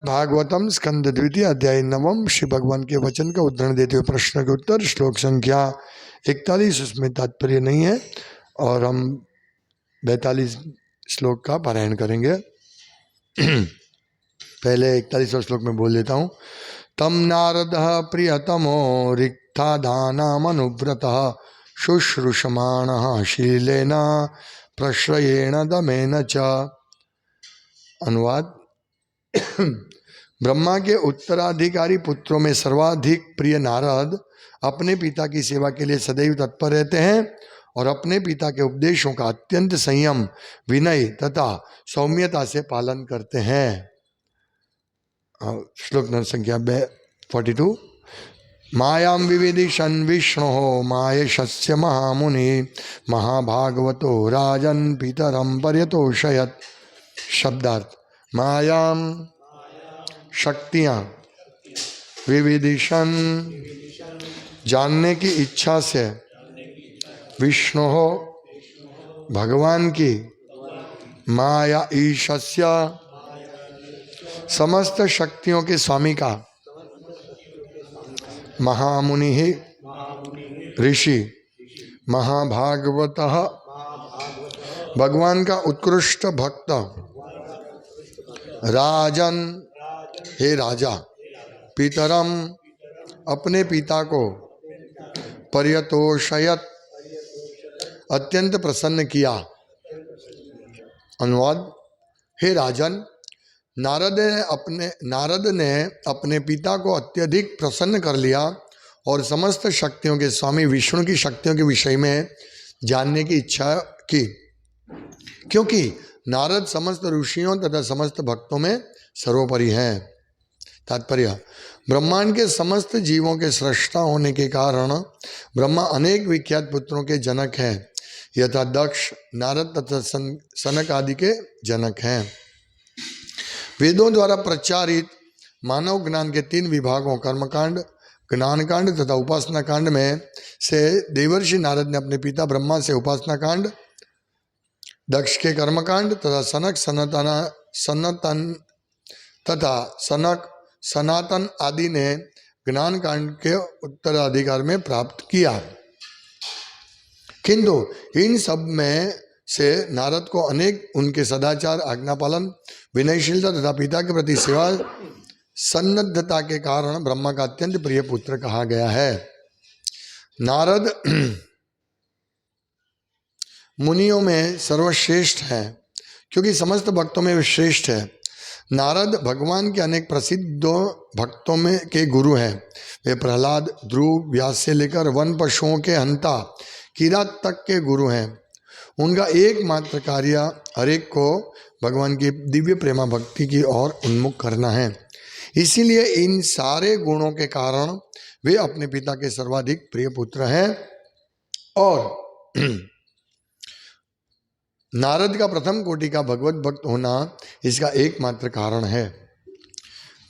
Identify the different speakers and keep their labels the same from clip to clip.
Speaker 1: भागवतम स्कंद द्वितीय अध्याय नवम श्री भगवान के वचन का उद्धरण देते हुए प्रश्न के उत्तर श्लोक संख्या 41 उसमें तात्पर्य नहीं है और हम 42 श्लोक का पारायण करेंगे। पहले 41वां श्लोक में बोल देता हूँ। तम नारद प्रियतमो रिक्ता दानामनुव्रत शुश्रूषमाण शीलेन प्रश्रयेण दमेन च। अनुवाद। ब्रह्मा के उत्तराधिकारी पुत्रों में सर्वाधिक प्रिय नारद अपने पिता की सेवा के लिए सदैव तत्पर रहते हैं और अपने पिता के उपदेशों का अत्यंत संयम, विनय तथा सौम्यता से पालन करते हैं। श्लोक संख्या 42। मायां विविदिशन् विष्णुः मायशस्य महामुनि महाभागवतो राजन् पितरं पर्यतोषयत्। शब्दार्थ। मायां शक्तियां, विविदिशन जानने की इच्छा से, विष्णु हो भगवान की, माया ईशस्य समस्त शक्तियों के स्वामी का, महामुनि ही ऋषि, महाभागवतः भगवान का उत्कृष्ट भक्त, राजन हे राजा, पितरम अपने पिता को, पर्यतोषयत अत्यंत प्रसन्न किया। अनुवाद। हे राजन, नारद ने अपने पिता को अत्यधिक प्रसन्न कर लिया और समस्त शक्तियों के स्वामी विष्णु की शक्तियों के विषय में जानने की इच्छा की, क्योंकि नारद समस्त ऋषियों तथा समस्त भक्तों में सर्वोपरि हैं। तात्पर्य। ब्रह्मांड के समस्त जीवों के सृष्टा होने के कारण ब्रह्मा अनेक विख्यात पुत्रों के जनक हैं, यथा दक्ष, नारद तथा सनक आदि के जनक हैं। वेदों द्वारा प्रचारित मानव ज्ञान के 3 विभागों कर्मकांड, ज्ञानकांड तथा उपासना कांड में से देवर्षि नारद ने अपने पिता ब्रह्मा से उपासना कांड, दक्ष के कर्मकांड तथा सनातन आदि ने ज्ञान कांड के उत्तराधिकार में प्राप्त किया। किंतु इन सब में से नारद को अनेक उनके सदाचार, आज्ञा पालन, विनयशीलता तथा पिता के प्रति सेवा सन्नद्धता के कारण ब्रह्मा का अत्यंत प्रिय पुत्र कहा गया है। नारद मुनियों में सर्वश्रेष्ठ है, क्योंकि समस्त भक्तों में वे श्रेष्ठ है। नारद भगवान के अनेक प्रसिद्ध भक्तों में के गुरु हैं। वे प्रहलाद, ध्रुव, व्यास से लेकर वन पशुओं के हंता किरात तक के गुरु हैं। उनका एकमात्र कार्य हरेक को भगवान की दिव्य प्रेमा भक्ति की ओर उन्मुख करना है। इसीलिए इन सारे गुणों के कारण वे अपने पिता के सर्वाधिक प्रिय पुत्र हैं और नारद का प्रथम कोटि का भगवत भक्त होना इसका एकमात्र कारण है।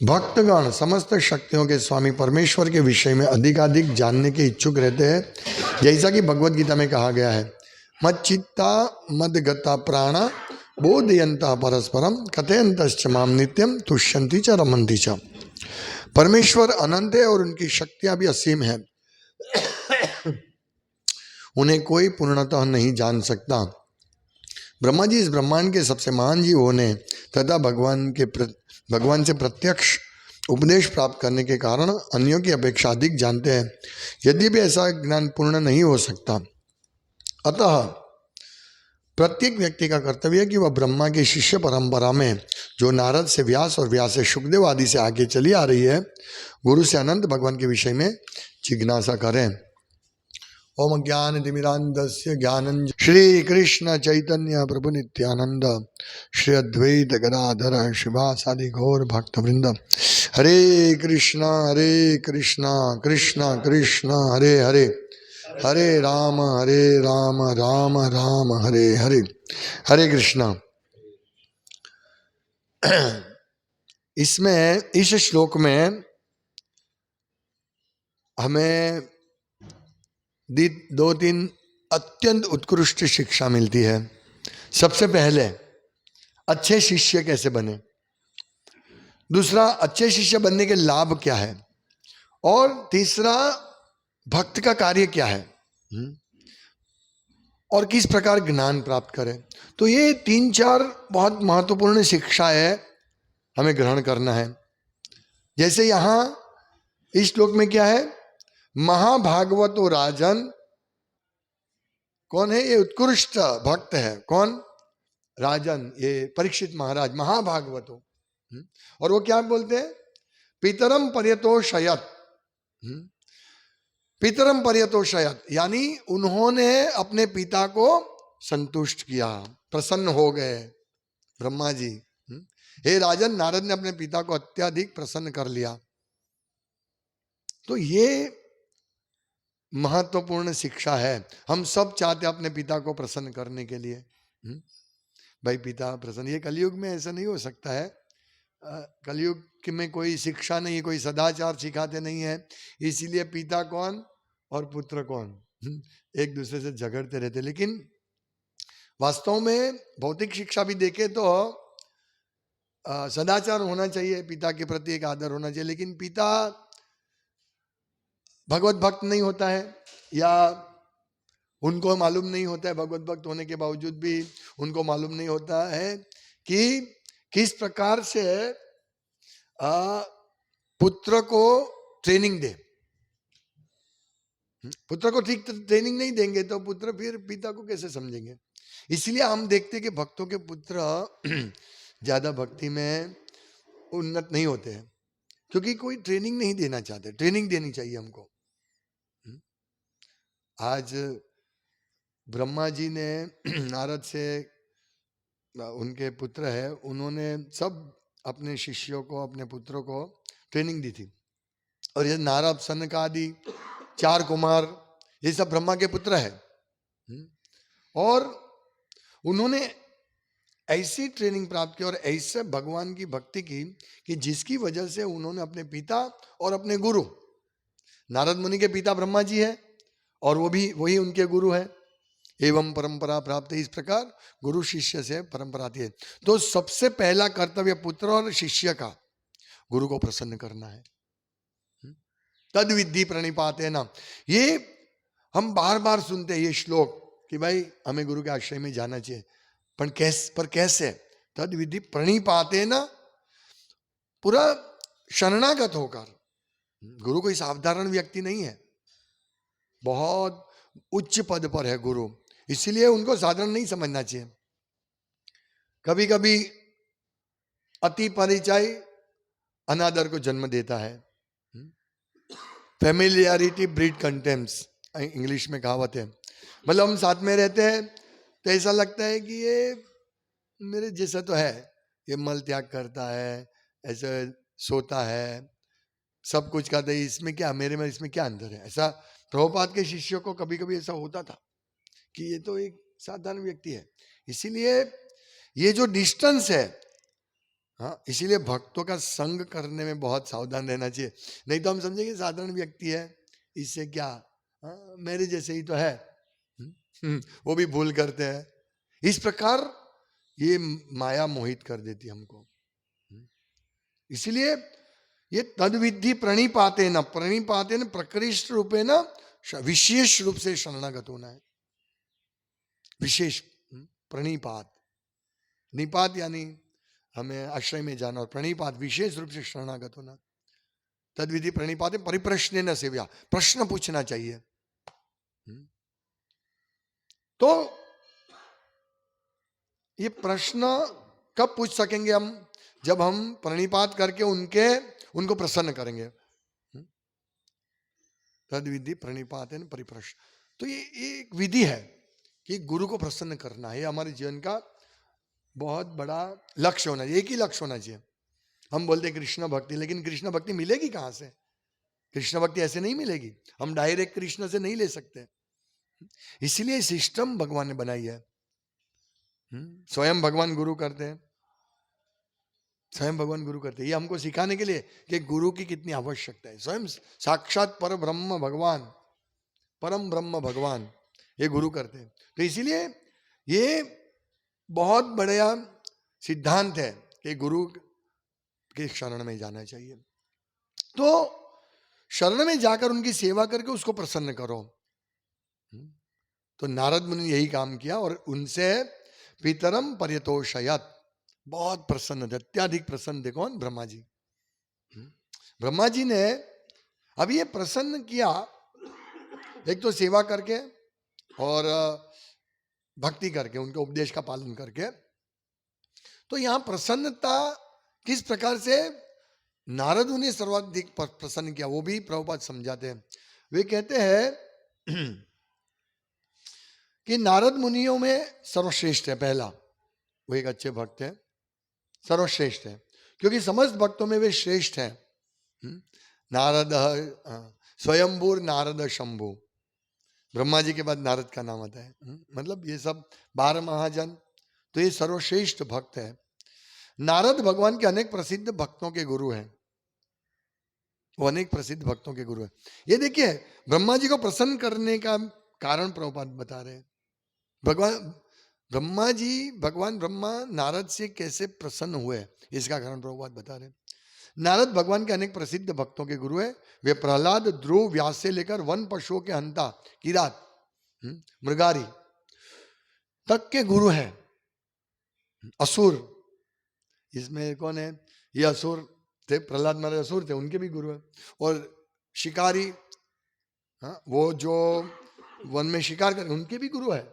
Speaker 1: भक्तगण समस्त शक्तियों के स्वामी परमेश्वर के विषय में अधिकाधिक जानने के इच्छुक रहते हैं, जैसा कि भगवत गीता में कहा गया है। मच्चित्ता मदगता प्राणा बोधयंता परस्परम कथयंतश्च माम नित्यम तुष्यन्ति च रमन्ति च। परमेश्वर अनंत है और उनकी शक्तियां भी असीम है। उन्हें कोई पूर्णतः नहीं जान सकता। ब्रह्मा जी इस ब्रह्मांड के सबसे महान जीव होने तथा भगवान से प्रत्यक्ष उपदेश प्राप्त करने के कारण अन्यों की अपेक्षा अधिक जानते हैं, यद्यपि ऐसा ज्ञान पूर्ण नहीं हो सकता। अतः प्रत्येक व्यक्ति का कर्तव्य है कि वह ब्रह्मा की शिष्य परंपरा में, जो नारद से व्यास और व्यास से शुकदेव आदि से आगे चली आ रही है, गुरु से अनंत भगवान के विषय में जिज्ञासा करें। ओम ज्ञान तिमिरांधस्य ज्ञानंजन श्री कृष्ण चैतन्य प्रभु नित्यानंद श्री अद्वैत गदाधर शिवासादि घोर भक्त वृंद। हरे कृष्णा कृष्णा कृष्णा हरे हरे, हरे राम राम राम हरे हरे। हरे कृष्णा। इसमें इस श्लोक में हमें 2-3 अत्यंत उत्कृष्ट शिक्षा मिलती है। सबसे पहले अच्छे शिष्य कैसे बने। दूसरा, अच्छे शिष्य बनने के लाभ क्या है, और तीसरा, भक्त का कार्य क्या है, और किस प्रकार ज्ञान प्राप्त करें। तो ये 3-4 बहुत महत्वपूर्ण शिक्षा है, हमें ग्रहण करना है। जैसे यहां इस श्लोक में क्या है, महाभागवतो राजन, कौन है ये उत्कृष्ट भक्त है, कौन, राजन, ये परीक्षित महाराज महाभागवतो। और वो क्या बोलते हैं, पितरम पर्यतोषयत, पितरम पर्यतोषयत, यानी उन्होंने अपने पिता को संतुष्ट किया, प्रसन्न हो गए ब्रह्मा जी। हे राजन, नारद ने अपने पिता को अत्यधिक प्रसन्न कर लिया। तो ये महत्वपूर्ण शिक्षा है। हम सब चाहते हैं अपने पिता को प्रसन्न करने के लिए। भाई पिता प्रसन्न, ये कलयुग में ऐसा नहीं हो सकता है। कलयुग में कोई शिक्षा नहीं, कोई सदाचार सिखाते नहीं है, इसीलिए पिता कौन और पुत्र कौन एक दूसरे से झगड़ते रहते। लेकिन वास्तव में भौतिक शिक्षा भी देखे तो सदाचार होना चाहिए, पिता के प्रति एक आदर होना चाहिए। लेकिन पिता भगवत भक्त नहीं होता है, या उनको मालूम नहीं होता है, भगवत भक्त होने के बावजूद भी उनको मालूम नहीं होता है कि किस प्रकार से पुत्र को ट्रेनिंग दे। पुत्र को ठीक ट्रेनिंग नहीं देंगे तो पुत्र फिर पिता को कैसे समझेंगे। इसलिए हम देखते कि भक्तों के पुत्र ज्यादा भक्ति में उन्नत नहीं होते हैं, क्योंकि कोई ट्रेनिंग नहीं देना चाहते। ट्रेनिंग देनी चाहिए हमको। आज ब्रह्मा जी ने नारद से, उनके पुत्र है, उन्होंने सब अपने शिष्यों को, अपने पुत्रों को ट्रेनिंग दी थी। और ये नारद, सनक आदि 4 कुमार, ये सब ब्रह्मा के पुत्र है। और उन्होंने ऐसी ट्रेनिंग प्राप्त की और ऐसे भगवान की भक्ति की कि जिसकी वजह से उन्होंने अपने पिता और अपने गुरु, नारद मुनि के पिता ब्रह्मा जी है और वो भी वही उनके गुरु है, एवं परंपरा प्राप्त। इस प्रकार गुरु शिष्य से परंपरा आती है। तो सबसे पहला कर्तव्य पुत्र और शिष्य का गुरु को प्रसन्न करना है। तद विद्धि प्रणिपाते ना, ये हम बार बार सुनते हैं ये श्लोक कि भाई हमें गुरु के आश्रय में जाना चाहिए, पर कैसे, तद विधि प्रणिपाते ना, पूरा शरणागत होकर। गुरु कोई साधारण व्यक्ति नहीं है, बहुत उच्च पद पर है गुरु, इसलिए उनको साधारण नहीं समझना चाहिए। कभी कभी अति परिचय अनादर को जन्म देता है। फेमिलियरिटी ब्रीड कंटेम्प्ट, इंग्लिश में कहावत है। मतलब हम साथ में रहते हैं तो ऐसा लगता है कि ये मेरे जैसा तो है, ये मल त्याग करता है, ऐसे सोता है, सब कुछ करता है, इसमें क्या, मेरे में इसमें क्या अंतर है। ऐसा प्रभुपाद के शिष्यों को कभी कभी ऐसा होता था कि ये तो एक साधारण व्यक्ति है। इसीलिए ये जो डिस्टेंस है, हाँ, इसीलिए भक्तों का संग करने में बहुत सावधान रहना चाहिए। नहीं तो हम समझेंगे साधारण व्यक्ति है, इससे क्या, हाँ, मेरे जैसे ही तो है। वो भी भूल करते हैं। इस प्रकार ये माया मोहित कर देती है हमको। इसलिए ये तद विद्धि प्रणिपाते न, प्रणिपाते न प्रकृष्ट रूपे न, विशेष रूप से शरणागत होना है। विशेष प्रणिपात, निपात यानी हमें आश्रय में जाना, और प्रणिपात विशेष रूप से शरणागत होना। तद विधि प्रणिपाते परिप्रश्न न सेव्या, प्रश्न पूछना चाहिए। तो ये प्रश्न कब पूछ सकेंगे हम, जब हम प्रणिपात करके उनको प्रसन्न करेंगे। तद विधि प्रणिपात है परिप्रश्न। तो ये एक विधि है कि गुरु को प्रसन्न करना है। हमारे जीवन का बहुत बड़ा लक्ष्य होना चाहिए, एक ही लक्ष्य होना चाहिए। हम बोलते हैं कृष्ण भक्ति, लेकिन कृष्ण भक्ति मिलेगी कहां से? कृष्ण भक्ति ऐसे नहीं मिलेगी, हम डायरेक्ट कृष्ण से नहीं ले सकते। इसीलिए सिस्टम भगवान ने बनाई है। स्वयं भगवान गुरु करते हैं, स्वयं भगवान गुरु करते हैं। ये हमको सिखाने के लिए कि गुरु की कितनी आवश्यकता है। स्वयं साक्षात पर ब्रह्म भगवान, परम ब्रह्म भगवान, ये गुरु करते हैं। तो इसीलिए ये बहुत बढ़िया सिद्धांत है कि गुरु के शरण में जाना चाहिए। तो शरण में जाकर उनकी सेवा करके उसको प्रसन्न करो। तो नारद मुनि ने यही काम किया और उनसे पितरम पर्यतोषयत, बहुत प्रसन्न थे, अत्याधिक प्रसन्न थे। कौन? ब्रह्मा जी। ब्रह्मा जी ने अब ये प्रसन्न किया, एक तो सेवा करके और भक्ति करके, उनके उपदेश का पालन करके। तो यहां प्रसन्नता किस प्रकार से नारद उन्हें सर्वाधिक प्रसन्न किया, वो भी प्रभुपाद समझाते हैं। वे कहते हैं कि नारद मुनियों में सर्वश्रेष्ठ है, पहला वो एक अच्छे भक्त है, सर्वश्रेष्ठ है, क्योंकि समस्त भक्तों में वे श्रेष्ठ हैं। नारद स्वयंभूर नारद शंभु, ब्रह्मा जी के बाद नारद का नाम आता है। मतलब ये सब 12 महाजन, तो ये सर्वश्रेष्ठ भक्त है। नारद भगवान के अनेक प्रसिद्ध भक्तों के गुरु हैं, वो अनेक प्रसिद्ध भक्तों के गुरु हैं। ये देखिए ब्रह्मा जी को प्रसन्न करने का कारण प्रभुपाद बता रहे हैं। भगवान ब्रह्मा नारद से कैसे प्रसन्न हुए, इसका कारण प्रभुपाद बता रहे हैं। नारद भगवान के अनेक प्रसिद्ध भक्तों के गुरु है। वे प्रहलाद, ध्रुव, व्यास से लेकर वन पशुओं के हंता, किरात, मृगारी तक के गुरु हैं। असुर, इसमें कौन है? ये असुर थे, प्रहलाद महाराज असुर थे, उनके भी गुरु हैं। और शिकारी, वो जो वन में शिकार कर, उनके भी गुरु है।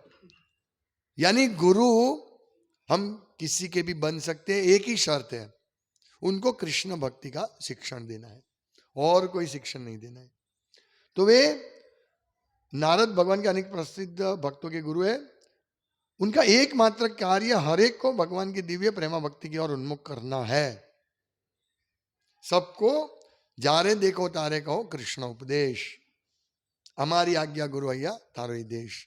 Speaker 1: यानी गुरु हम किसी के भी बन सकते हैं, एक ही शर्त है, उनको कृष्ण भक्ति का शिक्षण देना है, और कोई शिक्षण नहीं देना है। तो वे नारद भगवान के अनेक प्रसिद्ध भक्तों के गुरु है। उनका एकमात्र कार्य हर एक को भगवान की दिव्य प्रेमा भक्ति की ओर उन्मुख करना है। सबको जारे देखो तारे कहो कृष्ण उपदेश, हमारी आज्ञा गुरु भैया तारो ही देश।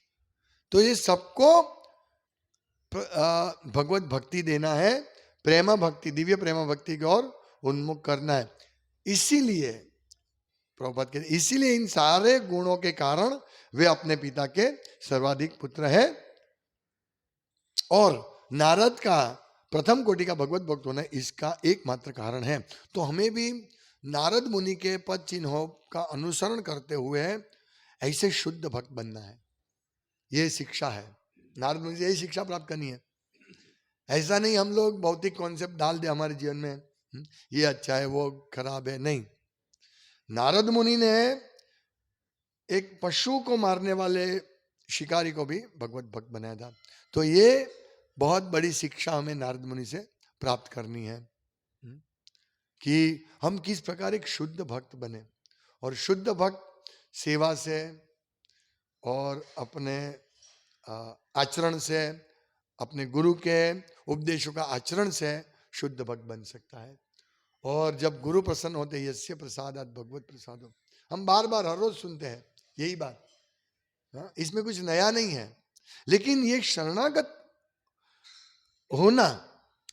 Speaker 1: तो ये सबको भगवत भक्ति देना है, प्रेमा भक्ति, दिव्य प्रेमा भक्ति की ओर उन्मुख करना है। इसीलिए प्रभुपाद कहते, इसीलिए इन सारे गुणों के कारण वे अपने पिता के सर्वाधिक पुत्र हैं। और नारद का प्रथम कोटि का भगवत भक्त होना इसका एकमात्र कारण है। तो हमें भी नारद मुनि के पद चिन्हों का अनुसरण करते हुए ऐसे शुद्ध भक्त बनना है। ये शिक्षा है, नारद मुनि से यही शिक्षा प्राप्त करनी है। ऐसा नहीं हम लोग भौतिक कॉन्सेप्ट डाल दे हमारे जीवन में, ये अच्छा है वो खराब है, नहीं। नारद मुनि ने एक पशु को मारने वाले शिकारी को भी भगवत भक्त बनाया था। तो ये बहुत बड़ी शिक्षा हमें नारद मुनि से प्राप्त करनी है कि हम किस प्रकार एक शुद्ध भक्त बने। और शुद्ध भक्त सेवा से और अपने आचरण से, अपने गुरु के उपदेशों का आचरण से शुद्ध भक्त बन सकता है। और जब गुरु प्रसन्न होते, यस्य प्रसादात् भगवत प्रसादो, हम बार बार हर रोज सुनते हैं यही बात, इसमें कुछ नया नहीं है। लेकिन ये शरणागत होना,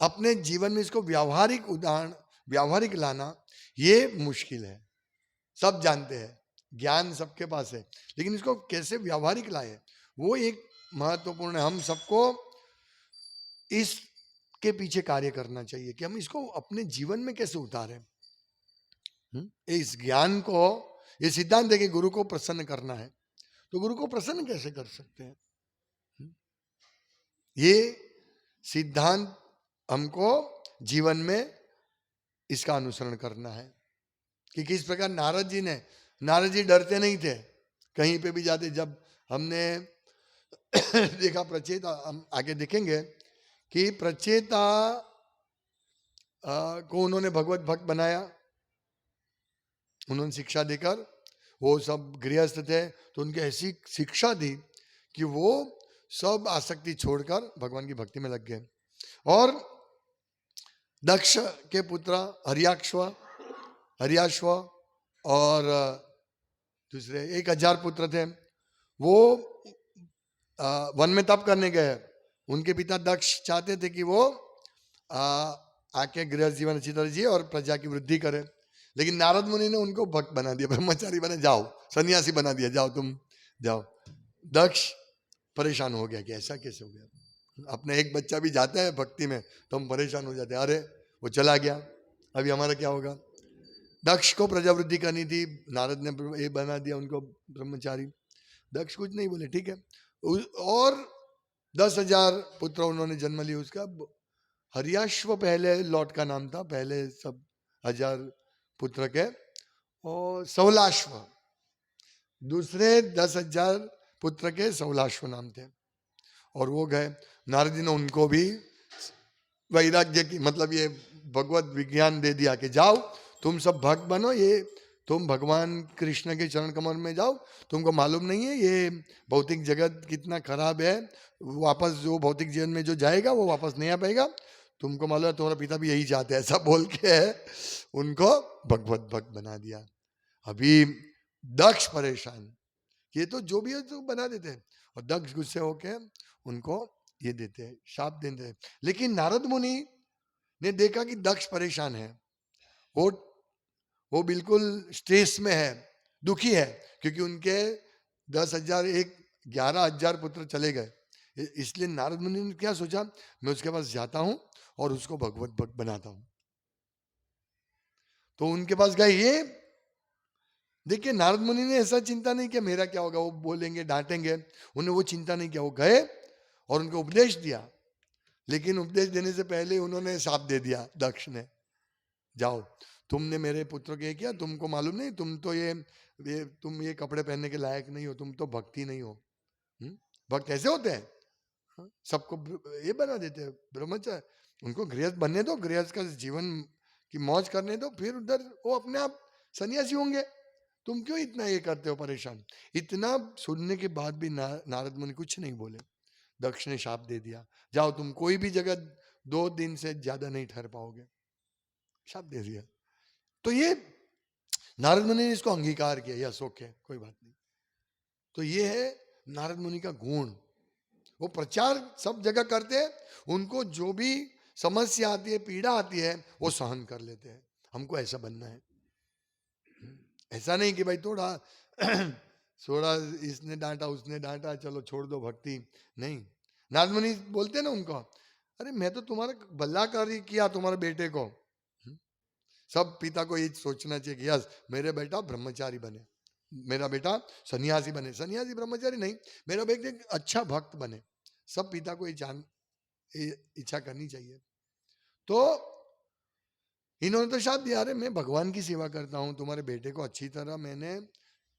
Speaker 1: अपने जीवन में इसको व्यावहारिक लाना, ये मुश्किल है। सब जानते हैं, ज्ञान सबके पास है, लेकिन इसको कैसे व्यावहारिक लाए, वो एक महत्वपूर्ण है। हम सबको इसके पीछे कार्य करना चाहिए कि हम इसको अपने जीवन में कैसे उतारें। इस ज्ञान को, ये सिद्धांत है कि गुरु को प्रसन्न करना है, तो गुरु को प्रसन्न कैसे कर सकते हैं? ये सिद्धांत हमको जीवन में इसका अनुसरण करना है कि किस प्रकार नारद जी डरते नहीं थे, कहीं पे भी जाते। जब हमने देखा प्रचेता, हम आगे देखेंगे कि प्रचेता को उन्होंने भगवत भक्त बनाया, उन्होंने शिक्षा देकर, वो सब गृहस्थ थे तो उनकी ऐसी शिक्षा दी कि वो सब आसक्ति छोड़कर भगवान की भक्ति में लग गए। और दक्ष के पुत्र हरियाश्व और दूसरे 1000 पुत्र थे, वो वन में तप करने गए। उनके पिता दक्ष चाहते थे कि वो आके गृहस्थ जीवन अच्छी तरह जिए और प्रजा की वृद्धि करे, लेकिन नारद मुनि ने उनको भक्त बना दिया, ब्रह्मचारी बने, जाओ सन्यासी बना दिया, जाओ तुम जाओ। दक्ष परेशान हो गया कि ऐसा कैसे हो गया, अपने एक बच्चा भी जाता है भक्ति में तो हम परेशान हो जाते हैं, अरे वो चला गया। अभी हमारा क्या होगा? दक्ष को प्रजावृद्धि करनी थी, नारद ने ये बना दिया उनको ब्रह्मचारी। दक्ष कुछ नहीं बोले, ठीक है। और 10,000 पुत्र उन्होंने जन्म लिया। उसका हरियाश्व पहले लॉट का नाम था, पहले सब 1000 पुत्र के, और सवलाश्व दूसरे 10,000 पुत्र के सवलाश्व नाम थे। और वो गए, नारद जी ने उनको भी वैराग्य की मतलब ये भगवत विज्ञान दे दिया कि जाओ तुम सब भक्त बनो, ये तुम भगवान कृष्ण के चरण कमल में जाओ, तुमको मालूम नहीं है ये भौतिक जगत कितना खराब है, वापस जो भौतिक जीवन में जो जाएगा वो वापस नहीं आ पाएगा, तुमको मालूम है तुम्हारा पिता भी यही चाहते हैं। ऐसा बोल के उनको भगवत भक्त बना दिया। अभी दक्ष परेशान, ये तो जो भी है तो बना देते हैं, और दक्ष गुस्से होके उनको ये देते हैं, शाप देते हैं। लेकिन नारद मुनि ने देखा कि दक्ष परेशान है, वो बिल्कुल स्ट्रेस में है, दुखी है, क्योंकि उनके 10,000 11,000 पुत्र चले गए। इसलिए नारद मुनि ने क्या सोचा, मैं उसके पास जाता हूं और उसको भगवत भक्त बनाता हूं। तो उनके पास गए। ये देखिए नारद मुनि ने ऐसा चिंता नहीं किया मेरा क्या होगा, वो बोलेंगे डांटेंगे, उन्हें वो चिंता नहीं किया। वो गए और उनको उपदेश दिया, लेकिन उपदेश देने से पहले उन्होंने शाप दे दिया दक्ष ने, जाओ तुमने मेरे पुत्र को ये किया, तुमको मालूम नहीं, तुम तो तुम ये कपड़े पहनने के लायक नहीं हो, तुम तो भक्ति नहीं हो। भक्त ऐसे होते हैं, सबको ये बना देते हैं ब्रह्मचारी, उनको गृहस्थ बनने दो, गृहस्थ का जीवन की मौज करने दो, फिर उधर वो अपने आप सन्यासी होंगे। तुम क्यों इतना ये करते हो परेशान? इतना सुनने के बाद भी नारद मुनि कुछ नहीं बोले। दक्ष ने शाप दे दिया, जाओ तुम कोई भी जगह 2 दिन से ज्यादा नहीं ठहर पाओगे, शाप दे दिया। तो ये नारद मुनि ने इसको अंगीकार किया, यस ओके कोई बात नहीं। तो ये है नारद मुनि का गुण, वो प्रचार सब जगह करते हैं, उनको जो भी समस्या आती है, पीड़ा आती है, वो सहन कर लेते हैं। हमको ऐसा बनना है, ऐसा नहीं कि भाई थोड़ा थोड़ा इसने डांटा उसने डांटा चलो छोड़ दो भक्ति, नहीं। नारद मुनि बोलते ना उनको, अरे मैं तो तुम्हारा भला कार्य किया तुम्हारे बेटे को। सब पिता को ये सोचना चाहिए कि यस मेरे बेटा ब्रह्मचारी बने, मेरा बेटा सन्यासी बने, सन्यासी ब्रह्मचारी नहीं, मेरा बेटा अच्छा भक्त बने। सब पिता को ये इच्छा करनी चाहिए। तो इन्होंने तो शाप दिया, अरे मैं भगवान की सेवा करता हूँ, तुम्हारे बेटे को अच्छी तरह मैंने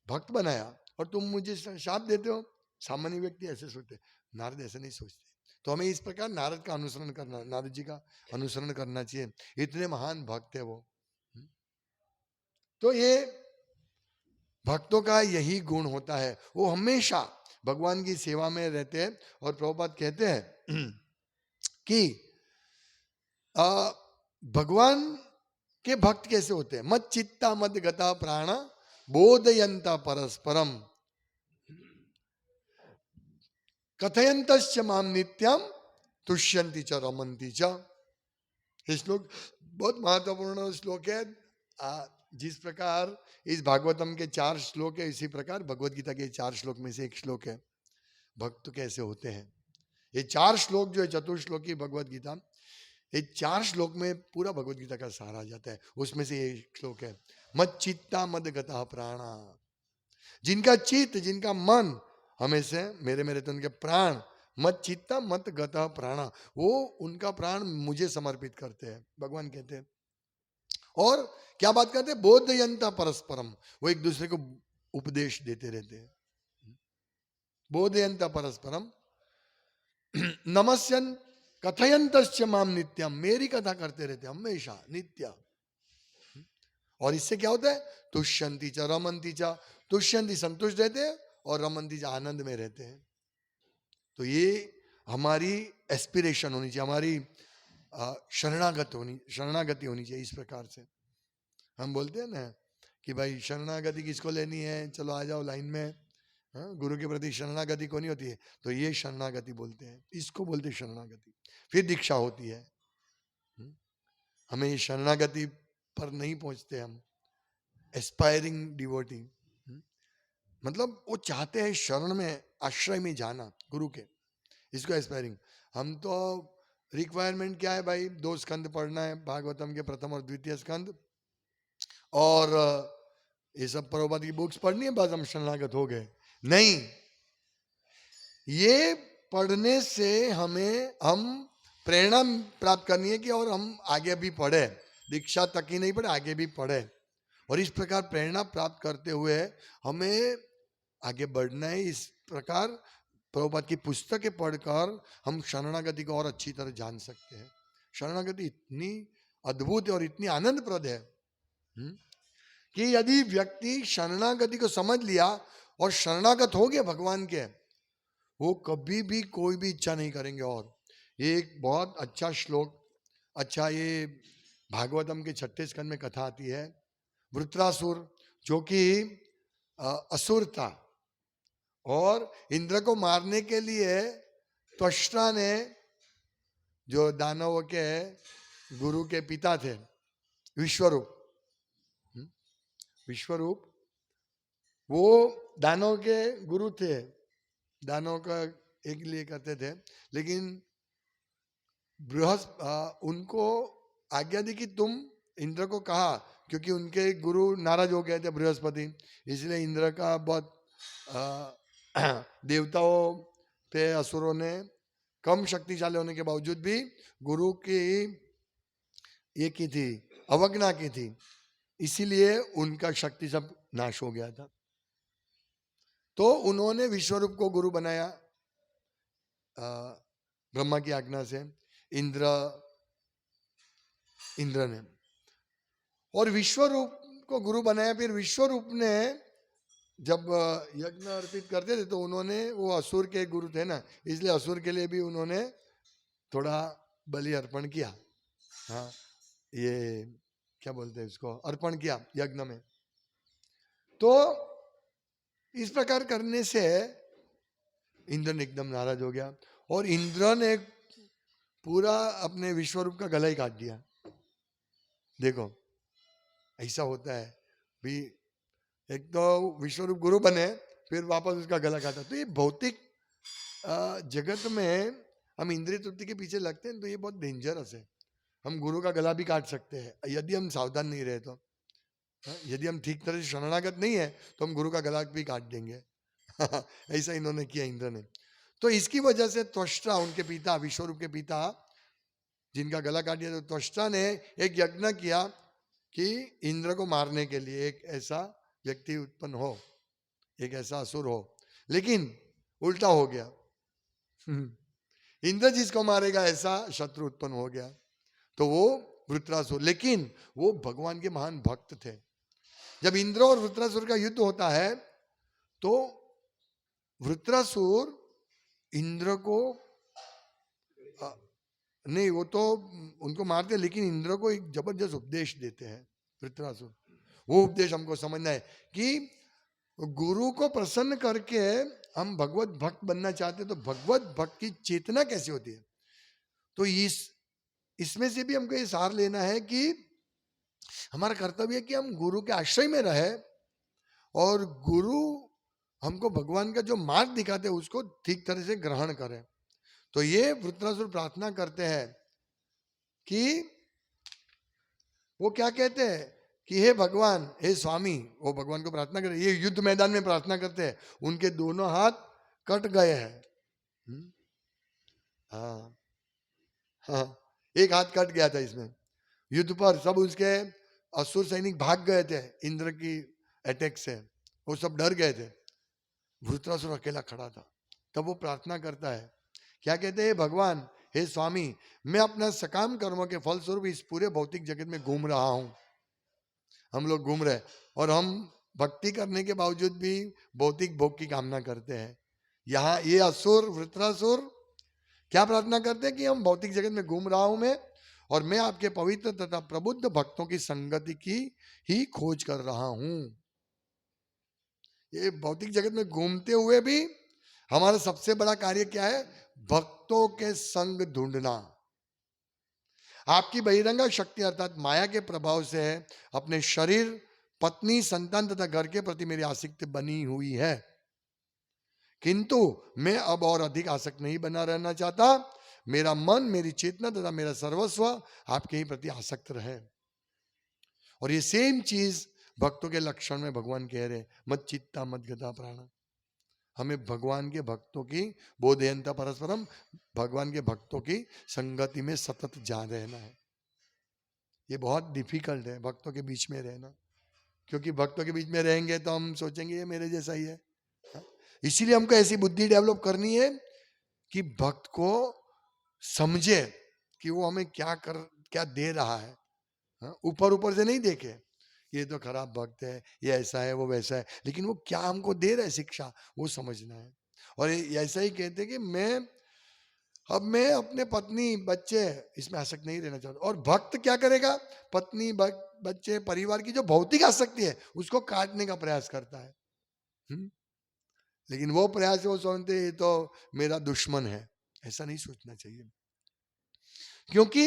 Speaker 1: भक्त बनाया और तुम मुझे शाप देते हो। सामान्य व्यक्ति ऐसे सोचते, नारद ऐसे नहीं सोचते। तो हमें इस प्रकार नारद का अनुसरण करना, नारद जी का अनुसरण करना चाहिए, इतने महान भक्त है वो। तो ये भक्तों का यही गुण होता है, वो हमेशा भगवान की सेवा में रहते हैं। और प्रभुपाद कहते हैं कि भगवान के भक्त कैसे होते हैं, मत चित्ता मत गता प्राण बोधयंता परस्परम कथयंतश्च माम नित्यम तुष्यंति च रमंती च। ये श्लोक बहुत महत्वपूर्ण श्लोक है। जिस प्रकार इस भागवतम के 4 श्लोक है, इसी प्रकार भगवत गीता के 4 श्लोक में से एक श्लोक है, भक्त कैसे होते हैं। ये 4 श्लोक जो है चतुर्श्लोकी भगवत गीता, ये 4 श्लोक में पूरा भगवत गीता का सार आ जाता है। उसमें से ये श्लोक है, मत चित्ता मद गता प्राणा, जिनका चित्त जिनका मन हमेशा मेरे मेरे तो उनके प्राण, मत चित्ता मत गता प्राणा, वो उनका प्राण मुझे समर्पित करते हैं, भगवान कहते हैं। और क्या बात करते हैं, बोधयंता परस्परम, वो एक दूसरे को उपदेश देते रहते हैं। बोधयंता परस्परम नमस्यन कथयंतश्च माम नित्यम, मेरी कथा करते रहते हमेशा नित्य। और इससे क्या होता है, तुष्यंती च रमंती च, तुष्यंती संतुष्ट रहते हैं और रमंती च आनंद में रहते हैं। तो ये हमारी एस्पिरेशन होनी चाहिए, हमारी शरणागति होनी चाहिए। इस प्रकार से हम बोलते हैं ना कि भाई शरणागति किसको लेनी है, चलो आ जाओ लाइन में, गुरु के प्रति शरणागति को नहीं होती है, तो ये शरणागति बोलते हैं, इसको बोलते हैं शरणागति। फिर दीक्षा होती है। हमें ये शरणागति पर नहीं पहुंचते हम, एस्पायरिंग डिवोटी, मतलब वो चाहते हैं शरण में आश्रय में जाना गुरु के, इसको एस्पायरिंग। हम तो रिक्वायरमेंट क्या है भाई? 2 स्कंद पढ़ना है, भागवतम के प्रथम और द्वितीय स्कंद, और ये सब प्रभुपाद की बुक्स पढ़नी है, बस हम शरणागत हो गए। नहीं, ये पढ़ने से हम प्रेरणा प्राप्त करनी है कि और हम आगे भी पढ़े, दीक्षा तक ही नहीं पढ़े, आगे भी पढ़े, और इस प्रकार प्रेरणा प्राप्त करते हुए हमें आगे बढ़ना है। इस प्रकार प्रभुपाद की पुस्तकें पढ़कर हम शरणागति को और अच्छी तरह जान सकते हैं। शरणागति इतनी अद्भुत है और इतनी आनंदप्रद है कि यदि व्यक्ति शरणागति को समझ लिया और शरणागत हो गया भगवान के, वो कभी भी कोई भी इच्छा नहीं करेंगे। और एक बहुत अच्छा श्लोक, अच्छा, ये भागवतम के 6ठे स्कंद में कथा आती है। वृत्रासुर जो कि असुर था, और इंद्र को मारने के लिए त्वष्टा ने, जो दानव के गुरु के पिता थे, विश्वरूप, विश्वरूप वो दानव के गुरु थे, दानव का एक लिए करते थे, लेकिन उनको आज्ञा दी कि तुम इंद्र को कहा, क्योंकि उनके गुरु नाराज हो गए थे बृहस्पति, इसलिए इंद्र का बहुत देवताओं पे असुरों ने कम शक्तिशाली होने के बावजूद भी गुरु की ये की थी, अवज्ञा की थी, इसीलिए उनका शक्ति सब नाश हो गया था। तो उन्होंने विश्वरूप को गुरु बनाया ब्रह्मा की आज्ञा से, इंद्र ने, और विश्वरूप को गुरु बनाया। फिर विश्वरूप ने जब यज्ञ अर्पित करते थे तो उन्होंने, वो असुर के गुरु थे ना, इसलिए असुर के लिए भी उन्होंने थोड़ा बलि अर्पण किया। हाँ, ये क्या बोलते हैं इसको, अर्पण किया यज्ञ में। तो इस प्रकार करने से इंद्र ने एकदम नाराज हो गया, और इंद्र ने पूरा अपने विश्वरूप का गला ही काट दिया। देखो, ऐसा होता है भी, एक तो विश्वरूप गुरु बने, फिर वापस उसका गला काटा। तो ये भौतिक जगत में हम इंद्रिय तृप्ति के पीछे लगते हैं, तो ये बहुत डेंजरस है। हम गुरु का गला भी काट सकते हैं यदि हम सावधान नहीं रहे तो। यदि हम ठीक तरह से शरणागत नहीं है तो हम गुरु का गला भी काट देंगे। ऐसा इन्होंने किया इंद्र ने। तो इसकी वजह से त्वष्टा, उनके पिता, विश्वरूप के पिता, जिनका गला काट दिया, तो त्वष्टा ने एक यज्ञ किया कि इंद्र को मारने के लिए एक ऐसा व्यक्ति उत्पन्न हो, एक ऐसा असुर हो, लेकिन उल्टा हो गया। इंद्र जिसको मारेगा ऐसा शत्रु उत्पन्न हो गया, तो वो वृत्रासुर। लेकिन वो भगवान के महान भक्त थे। जब इंद्र और वृत्रासुर का युद्ध होता है तो वृत्रासुर इंद्र को नहीं, वो तो उनको मारते, लेकिन इंद्र को एक जबरदस्त उपदेश देते हैं वृत्रासुर। वो उपदेश हमको समझना है कि गुरु को प्रसन्न करके हम भगवत भक्त बनना चाहते हैं, तो भगवत भक्त की चेतना कैसे होती है। तो इसमें से भी हमको ये सार लेना है कि हमारा कर्तव्य है कि हम गुरु के आश्रय में रहे, और गुरु हमको भगवान का जो मार्ग दिखाते हैं उसको ठीक तरह से ग्रहण करें। तो ये वृत्रासुर प्रार्थना करते हैं कि, वो क्या कहते हैं कि हे भगवान, हे स्वामी, वो भगवान को प्रार्थना करते, ये युद्ध मैदान में प्रार्थना करते हैं, उनके दोनों हाथ कट गए हैं। हाँ हाँ, एक हाथ कट गया था इसमें युद्ध पर। सब उसके असुर सैनिक भाग गए थे इंद्र की अटैक से, वो सब डर गए थे। वृत्रासुर अकेला खड़ा था। तब वो प्रार्थना करता है, क्या कहते हैं, भगवान, हे स्वामी, मैं अपना सकाम कर्मों के फलस्वरूप इस पूरे भौतिक जगत में घूम रहा हूं। हम लोग घूम रहे, और हम भक्ति करने के बावजूद भी भौतिक भोग की कामना करते हैं। यहाँ ये असुर वृत्रासुर क्या प्रार्थना करते हैं कि हम भौतिक जगत में घूम रहा हूं मैं, और मैं आपके पवित्र तथा प्रबुद्ध भक्तों की संगति की ही खोज कर रहा हूं। ये भौतिक जगत में घूमते हुए भी हमारा सबसे बड़ा कार्य क्या है, भक्तों के संग ढूंढना। आपकी बहिरंगा शक्ति अर्थात माया के प्रभाव से अपने शरीर, पत्नी, संतान तथा घर के प्रति मेरी आसक्ति बनी हुई है, किंतु मैं अब और अधिक आसक्त नहीं बना रहना चाहता। मेरा मन, मेरी चेतना तथा मेरा सर्वस्व आपके ही प्रति आसक्त रहे। और ये सेम चीज भक्तों के लक्षण में भगवान कह रहे, मत चित्ता मत गता प्राण। हमें भगवान के भक्तों की बोधयंता परस्परम, भगवान के भक्तों की संगति में सतत जा रहना है। ये बहुत डिफिकल्ट है भक्तों के बीच में रहना, क्योंकि भक्तों के बीच में रहेंगे तो हम सोचेंगे ये मेरे जैसा ही है। इसीलिए हमको ऐसी बुद्धि डेवलप करनी है कि भक्त को समझे कि वो हमें क्या दे रहा है। ऊपर ऊपर से नहीं देखे ये तो खराब भक्त है, ये ऐसा है, वो वैसा है, लेकिन वो क्या हमको दे रहा है शिक्षा, वो समझना है। और ऐसा ही कहते कि मैं अपने पत्नी बच्चे इसमें आसक्त नहीं रहना चाहता। और भक्त क्या करेगा, पत्नी बच्चे परिवार की जो भौतिक आसक्ति है उसको काटने का प्रयास करता है। लेकिन वो प्रयास वो समझते ये तो मेरा दुश्मन है, ऐसा नहीं सोचना चाहिए। क्योंकि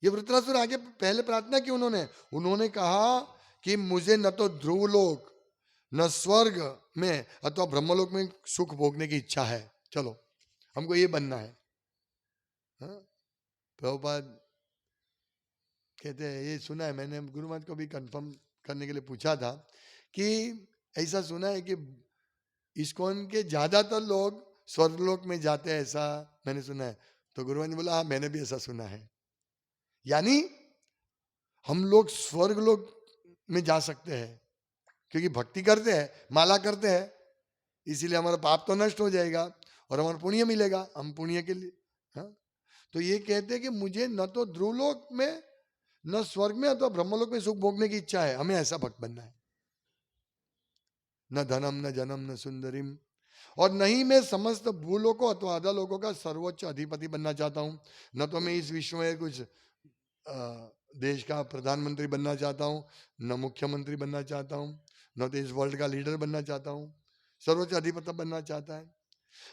Speaker 1: ये वृत्रासुर आगे पहले प्रार्थना की उन्होंने कहा कि मुझे न तो ध्रुवलोक न स्वर्ग में अथवा ब्रह्मलोक में सुख भोगने की इच्छा है, चलो हमको ये बनना है। प्रभुपाद कहते हैं, ये सुना है मैंने, गुरु महाराज को भी कंफर्म करने के लिए पूछा था कि ऐसा सुना है कि इस्कॉन के ज्यादातर लोग स्वर्गलोक में जाते हैं, ऐसा मैंने सुना है। तो गुरु महाराज ने बोला हाँ मैंने भी ऐसा सुना है। यानी हम लोग स्वर्गलोक में जा सकते हैं क्योंकि भक्ति करते हैं, माला करते हैं, इसीलिए हमारा पाप तो नष्ट हो जाएगा और हमारा पुण्य मिलेगा, हम पुण्य के लिए। हाँ, तो ये कहते हैं कि मुझे न तो ध्रुवलोक में न स्वर्ग में अथवा ब्रह्मलोक में सुख भोगने की इच्छा है, हमें ऐसा भक्त बनना है। न धनम न जनम न सुंदरिम, और नहीं मैं समस्त भूलोकों अथवा अधोलोकों का सर्वोच्च अधिपति बनना चाहता हूं। न तो मैं इस विश्व में कुछ देश का प्रधानमंत्री बनना चाहता हूं, न मुख्यमंत्री बनना चाहता हूं, न तो इस वर्ल्ड का लीडर बनना चाहता हूं, सर्वोच्च अधिपति बनना चाहता है।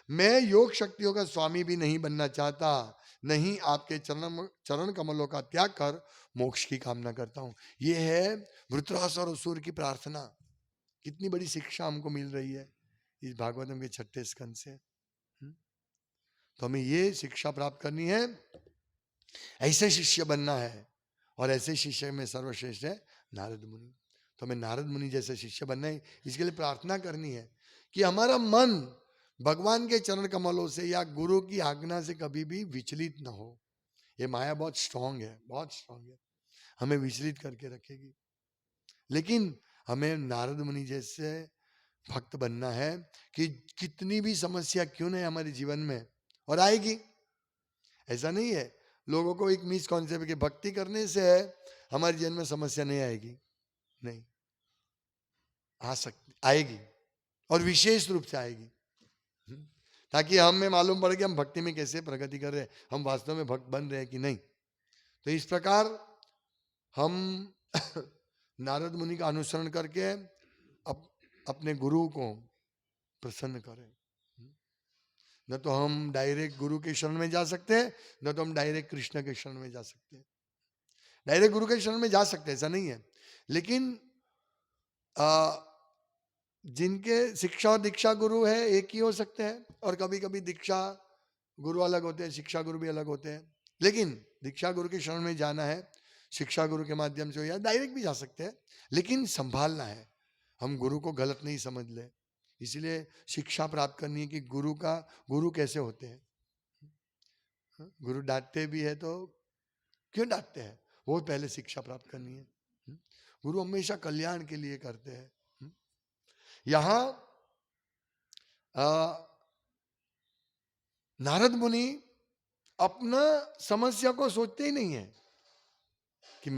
Speaker 1: मैं योग शक्तियों का स्वामी भी नहीं बनना चाहता, नहीं आपके चरण कमलों का त्याग कर मोक्ष की कामना करता हूं। यह है वृत्रासुर और असुर की प्रार्थना। कितनी बड़ी शिक्षा हमको मिल रही है इस भागवतम के 6ठे स्कंद से। तो हमें ये शिक्षा प्राप्त करनी है, ऐसे शिष्य बनना है। और ऐसे शिष्य में सर्वश्रेष्ठ है नारद मुनि। तो हमें नारद मुनि जैसे शिष्य बनना है। इसके लिए प्रार्थना करनी है कि हमारा मन भगवान के चरण कमलों से या गुरु की आज्ञा से कभी भी विचलित ना हो। ये माया बहुत स्ट्रांग है, बहुत स्ट्रांग है, हमें विचलित करके रखेगी। लेकिन हमें नारद मुनि जैसे भक्त बनना है कि कितनी भी समस्या क्यों नहीं हमारे जीवन में, और आएगी, ऐसा नहीं है। लोगों को एक मिसकॉन्सेप्ट कि भक्ति करने से हमारे जीवन में समस्या नहीं आएगी। नहीं, आ सकती, आएगी, और विशेष रूप से आएगी। ताकि हमें मालूम पड़े कि हम भक्ति में कैसे प्रगति कर रहे हैं, हम वास्तव में भक्त बन रहे हैं कि नहीं। तो इस प्रकार हम नारद मुनि का अनुसरण करके अपने गुरु को प्रसन्न करें। न तो हम डायरेक्ट गुरु के शरण में जा सकते हैं, न तो हम डायरेक्ट कृष्ण के शरण में जा सकते हैं। डायरेक्ट गुरु के शरण में जा सकते हैं, ऐसा नहीं है, लेकिन जिनके शिक्षा और दीक्षा गुरु है एक ही हो सकते हैं, और कभी कभी दीक्षा गुरु अलग होते हैं, शिक्षा गुरु भी अलग होते हैं। लेकिन दीक्षा गुरु के शरण में जाना है, शिक्षा गुरु के माध्यम से या डायरेक्ट भी जा सकते हैं, लेकिन संभालना है, हम गुरु को गलत नहीं समझ ले। इसलिए शिक्षा प्राप्त करनी है कि गुरु कैसे होते हैं। गुरु डांटते भी है तो क्यों डांटते हैं, वो पहले शिक्षा प्राप्त करनी है। गुरु हमेशा कल्याण के लिए करते हैं। यहां नारद मुनि अपना समस्या को सोचते ही नहीं है कि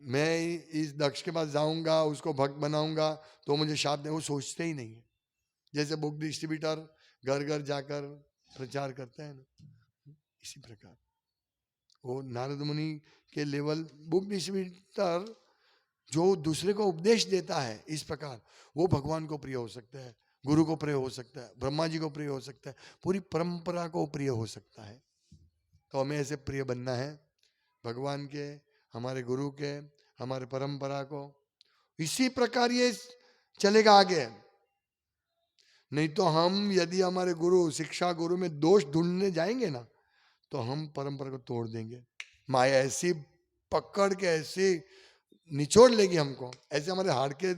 Speaker 1: मैं इस दक्ष के पास जाऊंगा, उसको भक्त बनाऊंगा तो मुझे शाप दे, वो सोचते ही नहीं है। जैसे बुक डिस्ट्रीब्यूटर घर घर जाकर प्रचार करते हैं ना, इसी प्रकार वो नारद मुनि के लेवल, बुक डिस्ट्रीब्यूटर जो दूसरे को उपदेश देता है इस प्रकार, वो भगवान को प्रिय हो सकता है, गुरु को प्रिय हो सकता है, ब्रह्मा जी को प्रिय हो सकता है, पूरी परंपरा को प्रिय हो सकता है। तो हमें ऐसे प्रिय बनना है भगवान के, हमारे गुरु के, हमारे परंपरा को। इसी प्रकार ये चलेगा आगे। नहीं तो हम यदि हमारे गुरु शिक्षा गुरु में दोष ढूंढने जाएंगे ना, तो हम परंपरा को तोड़ देंगे। माया ऐसी पकड़ के ऐसे निचोड़ लेगी हमको, ऐसे हमारे हाड़ के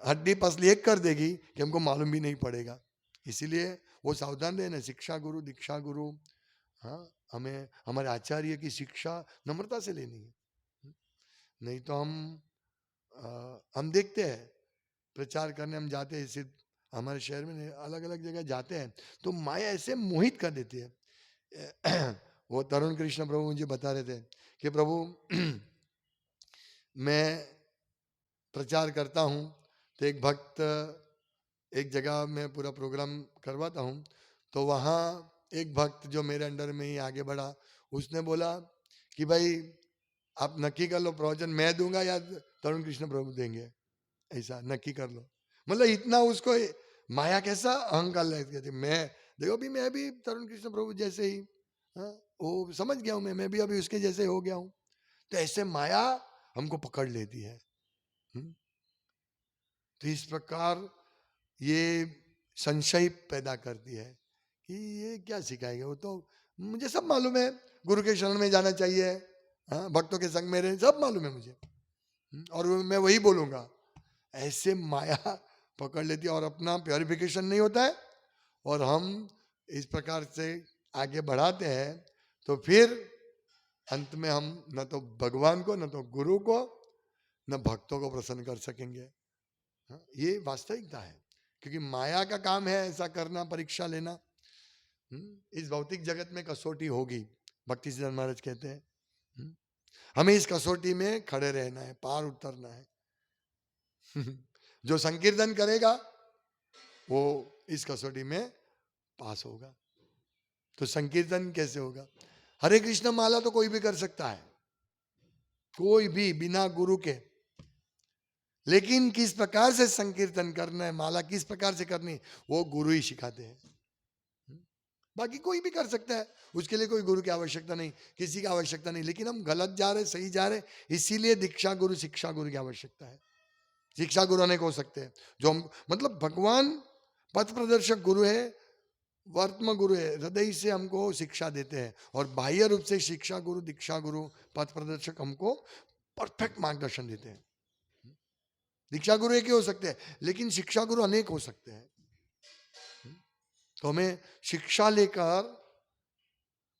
Speaker 1: हड्डी पसली एक कर देगी कि हमको मालूम भी नहीं पड़ेगा। इसीलिए वो सावधान रहना, शिक्षा गुरु दीक्षा गुरु, हाँ, हमें हमारे आचार्य की शिक्षा नम्रता से लेनी है। नहीं तो हम देखते हैं प्रचार करने हम जाते हैं, इसे हमारे शहर में अलग अलग जगह जाते हैं तो माया ऐसे मोहित कर देती है। वो तरुण कृष्ण प्रभु मुझे बता रहे थे कि प्रभु मैं प्रचार करता हूँ तो एक भक्त एक जगह में पूरा प्रोग्राम करवाता हूँ, तो वहाँ एक भक्त जो मेरे अंडर में ही आगे बढ़ा, उसने बोला कि भाई आप नक्की कर लो प्रवचन मैं दूंगा या तरुण कृष्ण प्रभु देंगे, ऐसा नक्की कर लो। मतलब इतना उसको माया कैसा अहंकार लगती थी। मैं देखो भी मैं भी तरुण कृष्ण प्रभु जैसे ही, हाँ, वो समझ गया हूँ मैं भी अभी उसके जैसे हो गया हूँ। तो ऐसे माया हमको पकड़ लेती है। तो इस प्रकार ये संशय पैदा करती है कि ये क्या सिखाएगा, वो तो मुझे सब मालूम है, गुरु के शरण में जाना चाहिए, हाँ, भक्तों के संग में रहना, सब मालूम है मुझे, और मैं वही बोलूंगा। ऐसे माया पकड़ लेती है और अपना प्योरिफिकेशन नहीं होता है और हम इस प्रकार से आगे बढ़ाते हैं, तो फिर अंत में हम न तो भगवान को न तो गुरु को न भक्तों को प्रसन्न कर सकेंगे। ये वास्तविकता है, क्योंकि माया का काम है ऐसा करना, परीक्षा लेना। इस भौतिक जगत में कसौटी होगी, भक्ति सिद्धांत महाराज कहते हैं। हमें इस कसौटी में खड़े रहना है, पार उतरना है। जो संकीर्तन करेगा वो इस कसौटी में पास होगा। तो संकीर्तन कैसे होगा? हरे कृष्ण माला तो कोई भी कर सकता है, कोई भी बिना गुरु के, लेकिन किस प्रकार से संकीर्तन करना है, माला किस प्रकार से करनी, वो गुरु ही सिखाते हैं। बाकी कोई भी कर सकता है, उसके लिए कोई गुरु की आवश्यकता नहीं, किसी की आवश्यकता नहीं। लेकिन हम गलत जा रहे, सही जा रहे, इसीलिए दीक्षा गुरु शिक्षा गुरु की आवश्यकता है। शिक्षा गुरु अनेक हो सकते हैं, जो मतलब भगवान पथ प्रदर्शक गुरु है, वर्तम गुरु है, हृदय से हमको शिक्षा देते हैं, और बाह्य रूप से शिक्षा गुरु दीक्षा गुरु पथ प्रदर्शक हमको परफेक्ट मार्गदर्शन देते हैं। दीक्षा गुरु एक ही हो सकते हैं, लेकिन शिक्षा गुरु अनेक हो सकते हैं। तो हमें शिक्षा लेकर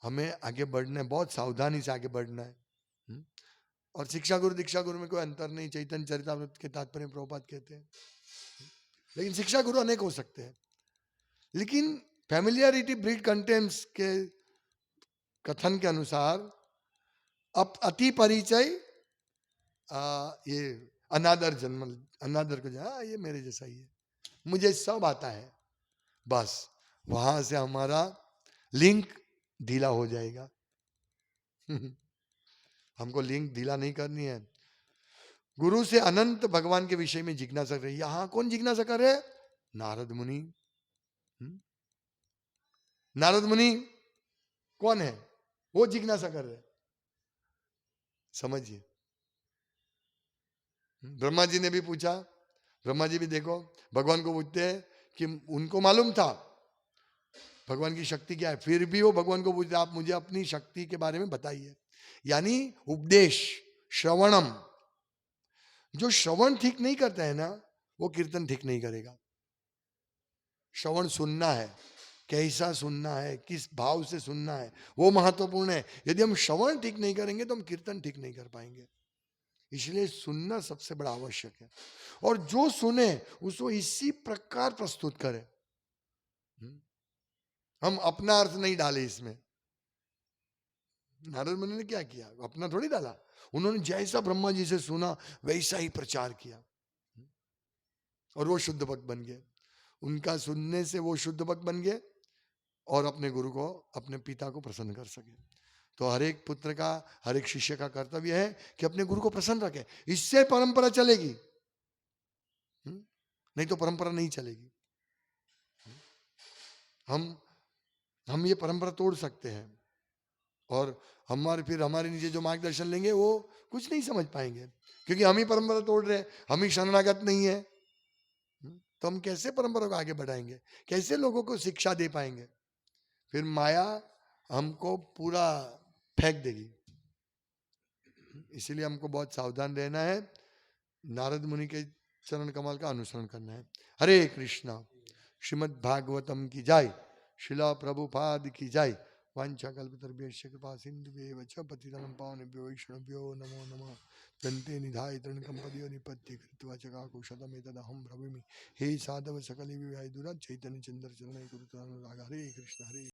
Speaker 1: हमें आगे बढ़ना है, बहुत सावधानी से आगे बढ़ना है। और शिक्षा गुरु दीक्षा गुरु में कोई अंतर नहीं, चैतन्य चरितामृत के तात्पर्य प्रभुपाद कहते हैं। लेकिन शिक्षा गुरु अनेक हो सकते हैं, लेकिन फैमिलियरिटी ब्रीड कंटेम्प्स के कथन के अनुसार अब अति परिचय ये अनादर जन्म, अनादर को ये मेरे जैसा ही है, मुझे सब आता है, बस वहां से हमारा लिंक ढीला हो जाएगा। हमको लिंक ढीला नहीं करनी है। गुरु से अनंत भगवान के विषय में जिज्ञासा कर रहे। यहां कौन जिज्ञासा कर रहे? नारद मुनि। नारद मुनि कौन है? वो जिज्ञासा कर रहे, समझिए। ब्रह्मा जी ने भी पूछा, ब्रह्मा जी भी देखो भगवान को पूछते हैं कि उनको मालूम था भगवान की शक्ति क्या है, फिर भी वो भगवान को पूछते आप मुझे अपनी शक्ति के बारे में बताइए। यानी उपदेश, श्रवणम, जो श्रवण ठीक नहीं करता है ना, वो कीर्तन ठीक नहीं करेगा। श्रवण सुनना है, कैसा सुनना है, किस भाव से सुनना है, वो महत्वपूर्ण है। यदि हम श्रवण ठीक नहीं करेंगे तो हम कीर्तन ठीक नहीं कर पाएंगे। इसलिए सुनना सबसे बड़ा आवश्यक है, और जो सुने उसको इसी प्रकार प्रस्तुत करें। हम अपना अर्थ नहीं डाले इसमें। नारद मुनि ने क्या किया? अपना थोड़ी डाला, उन्होंने जैसा ब्रह्मा जी से सुना वैसा ही प्रचार किया, और वो शुद्ध भक्त बन गए। उनका सुनने से वो शुद्ध भक्त बन गए और अपने गुरु को, अपने पिता को प्रसन्न कर सके। तो हर एक पुत्र का, हर एक शिष्य का कर्तव्य है कि अपने गुरु को प्रसन्न रखे, इससे परंपरा चलेगी, नहीं तो परंपरा नहीं चलेगी। हम ये परंपरा तोड़ सकते हैं, और फिर हमारे नीचे जो मार्गदर्शन लेंगे वो कुछ नहीं समझ पाएंगे, क्योंकि हम ही परंपरा तोड़ रहे हैं, हम ही शरणागत नहीं है। तो हम कैसे परंपरा को आगे बढ़ाएंगे, कैसे लोगों को शिक्षा दे पाएंगे? फिर माया हमको पूरा फेंक देगी। इसीलिए हमको बहुत सावधान रहना है, नारद मुनि के चरण कमल का अनुसरण करना है। हरे कृष्णा। श्रीमद् भागवतम की जय, शिला प्रभुपाद की जय। वांछा कल्पतरुभ्यश्च कृपा सिन्धुभ्येव च पतितनं पावनेभ्यो वैष्णवेभ्यो नमो नमः। दन्ते निधाय तृणकम्पदयो निपत्य कृत्वा च काकुशतमेतदहं ब्रवीमि। हे साधव सकले विहाय दुरा चैतन्य चंद्र चरण गुरुतरानुराग। हरे कृष्ण हरे